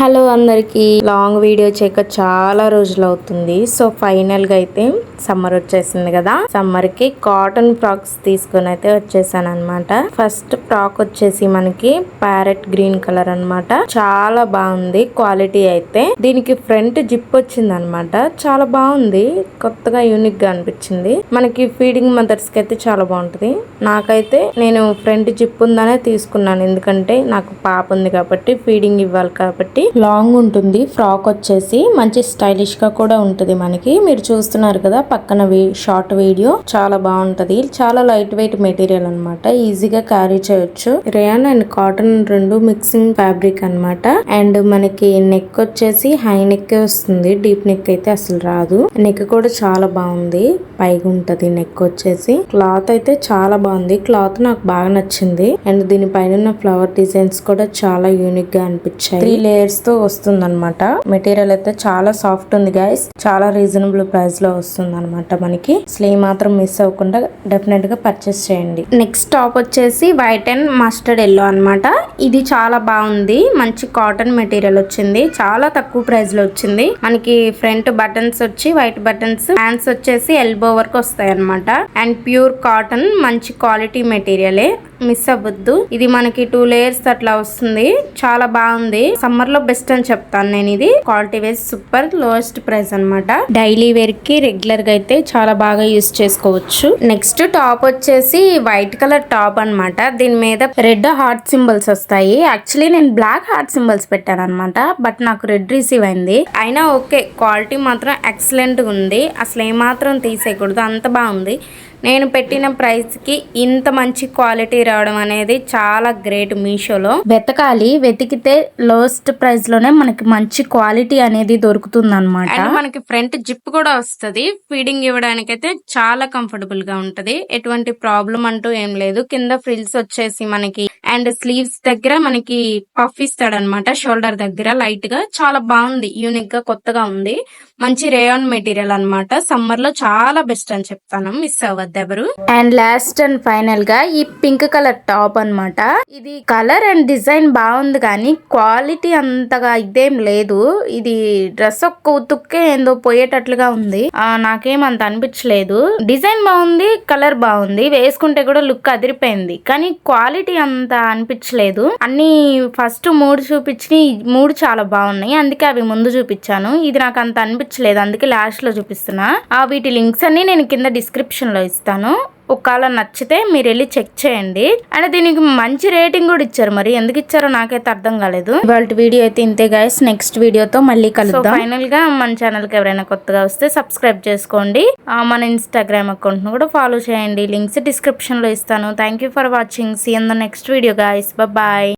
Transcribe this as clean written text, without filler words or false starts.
Hello అందరికి long video చేయక చాలా రోజులు అవుతుంది. సో ఫైనల్ గా అయితే సమ్మర్ వచ్చేసింది కదా. సమ్మర్ కి కాటన్ ఫ్రాక్స్ తీసుకొని అయితే వచ్చేసాను అనమాట. ఫస్ట్ ఫ్రాక్ వచ్చేసి మనకి ప్యారెట్ గ్రీన్ కలర్ అన్నమాట. చాలా బాగుంది క్వాలిటీ అయితే. దీనికి ఫ్రంట్ జిప్ వచ్చింది అనమాట. చాలా బాగుంది, కొత్తగా యూనిక్ గా అనిపించింది. మనకి ఫీడింగ్ మదర్స్ కి అయితే చాలా బాగుంటది. నాకైతే నేను ఫ్రంట్ జిప్ ఉందనే తీసుకున్నాను, ఎందుకంటే నాకు పాప ఉంది కాబట్టి ఫీడింగ్ ఇవ్వాలి కాబట్టి. లాంగ్ ఉంటుంది ఫ్రాక్ వచ్చేసి, మంచి స్టైలిష్ గా కూడా ఉంటుంది. మనకి మీరు చూస్తున్నారు కదా పక్కన షార్ట్ వీడియో, చాలా బాగుంటది. చాలా లైట్ వెయిట్ మెటీరియల్ అనమాట, ఈజీగా క్యారీ చేయొచ్చు. రేయాన్ అండ్ కాటన్ రెండు మిక్సింగ్ ఫ్యాబ్రిక్ అనమాట. అండ్ మనకి నెక్ వచ్చేసి హై నెక్ వస్తుంది, డీప్ నెక్ అయితే అసలు రాదు. నెక్ కూడా చాలా బాగుంది, పైగా ఉంటది నెక్ వచ్చేసి. క్లాత్ అయితే చాలా బాగుంది, క్లాత్ నాకు బాగా నచ్చింది. అండ్ దీని పైన ఫ్లవర్ డిజైన్స్ కూడా చాలా యూనిక్ గా అనిపించాయి. 3 లేయర్స్ తో వస్తుంది అనమాట. మెటీరియల్ అయితే చాలా సాఫ్ట్ ఉంది గైస్, చాలా రీజనబుల్ ప్రైస్ లో వస్తుంది అనమాట. మనకి స్లీవ్ మాత్రం మిస్ అవ్వకుండా డెఫినెట్ గా పర్చేస్ చేయండి. నెక్స్ట్ టాప్ వచ్చేసి వైట్ అండ్ మస్టర్డ్ ఎల్లో అనమాట. ఇది చాలా బాగుంది, మంచి కాటన్ మెటీరియల్ వచ్చింది, చాలా తక్కువ ప్రైస్ లో వచ్చింది. మనకి ఫ్రంట్ బటన్స్ వచ్చి వైట్ బటన్స్, హ్యాండ్స్ వచ్చేసి ఎల్బో వరకు వస్తాయి అనమాట. అండ్ ప్యూర్ కాటన్, మంచి క్వాలిటీ మెటీరియలే, మిస్ అవ్వద్దు. ఇది మనకి 2 లేయర్స్ అట్లా వస్తుంది, చాలా బాగుంది. సమ్మర్ లో బెస్ట్ అని చెప్తాను నేను. ఇది quality wise super, lowest price అనమాట. డైలీ వేర్ కి రెగ్యులర్ గా అయితే చాలా బాగా యూస్ చేసుకోవచ్చు. నెక్స్ట్ టాప్ వచ్చేసి వైట్ కలర్ టాప్ అనమాట. దీని మీద రెడ్ హార్ట్ సింబల్స్ వస్తాయి. యాక్చువల్లీ నేను బ్లాక్ హార్ట్ సింబల్స్ పెట్టాను అనమాట, బట్ నాకు రెడ్ రిసీవ్ అయింది. అయినా ఓకే, క్వాలిటీ మాత్రం ఎక్సలెంట్ గా ఉంది, అసలు ఏమాత్రం తీసేయకూడదు, అంత బాగుంది. నేను పెట్టిన ప్రైస్ కి ఇంత మంచి క్వాలిటీ రావడం అనేది చాలా గ్రేట్. మీషోలో వెతకాలి, వెతికితే లోయెస్ట్ ప్రైస్ లోనే మనకి మంచి క్వాలిటీ అనేది దొరుకుతుంది అనమాట. అండ్ మనకి ఫ్రంట్ జిప్ కూడా వస్తుంది. ఫీడింగ్ ఇవ్వడానికి అయితే చాలా కంఫర్టబుల్ గా ఉంటది, ఎటువంటి ప్రాబ్లం అంటూ ఏం లేదు. కింద ఫ్రిల్స్ వచ్చేసి మనకి, అండ్ స్లీవ్స్ దగ్గర మనకి పఫ్ ఇస్తాడు అనమాట, షోల్డర్ దగ్గర లైట్ గా. చాలా బాగుంది, యూనిక్ గా కొత్తగా ఉంది. మంచి రేయాన్ మెటీరియల్ అనమాట. సమ్మర్ లో చాలా బెస్ట్ అని చెప్తాను, మిస్ అవ్వద్దు ఎవరు. అండ్ లాస్ట్ అండ్ ఫైనల్ గా ఈ పింక్ కలర్ టాప్ అనమాట. ఇది కలర్ అండ్ డిజైన్ బాగుంది, కానీ క్వాలిటీ అంతగా ఇదేం లేదు. ఇది డ్రెస్ ఒక్క ఉతుక్కే ఏందో పోయేటట్లుగా ఉంది, నాకేం అంత అనిపించలేదు. డిజైన్ బాగుంది, కలర్ బాగుంది, వేసుకుంటే కూడా లుక్ అదిరిపోయింది, కానీ క్వాలిటీ అంత అనిపించలేదు. అన్ని ఫస్ట్ 3 చూపించి 3 చాలా బాగున్నాయి, అందుకే అవి ముందు చూపించాను. ఇది నాకు అంత అనిపించలేదు, అందుకే లాస్ట్ లో చూపిస్తున్నా. వీటి లింక్స్ అన్ని నేను కింద డిస్క్రిప్షన్ లో ఇస్తాను, ఒకవేళ నచ్చితే మీరు వెళ్ళి చెక్ చేయండి. అండ్ దీనికి మంచి రేటింగ్ కూడా ఇచ్చారు, మరి ఎందుకు ఇచ్చారో నాకైతే అర్థం కాలేదు. ఇవాళ వీడియో అయితే ఇంతే గైస్, నెక్స్ట్ వీడియోతో మళ్ళీ కలుద్దాం. ఫైనల్ గా మన ఛానల్ కి ఎవరైనా కొత్తగా వస్తే సబ్స్క్రైబ్ చేసుకోండి. మన ఇన్స్టాగ్రామ్ అకౌంట్ ను కూడా ఫాలో చేయండి, లింక్స్ డిస్క్రిప్షన్ లో ఇస్తాను. Thank you for watching, see in the next video guys, bye.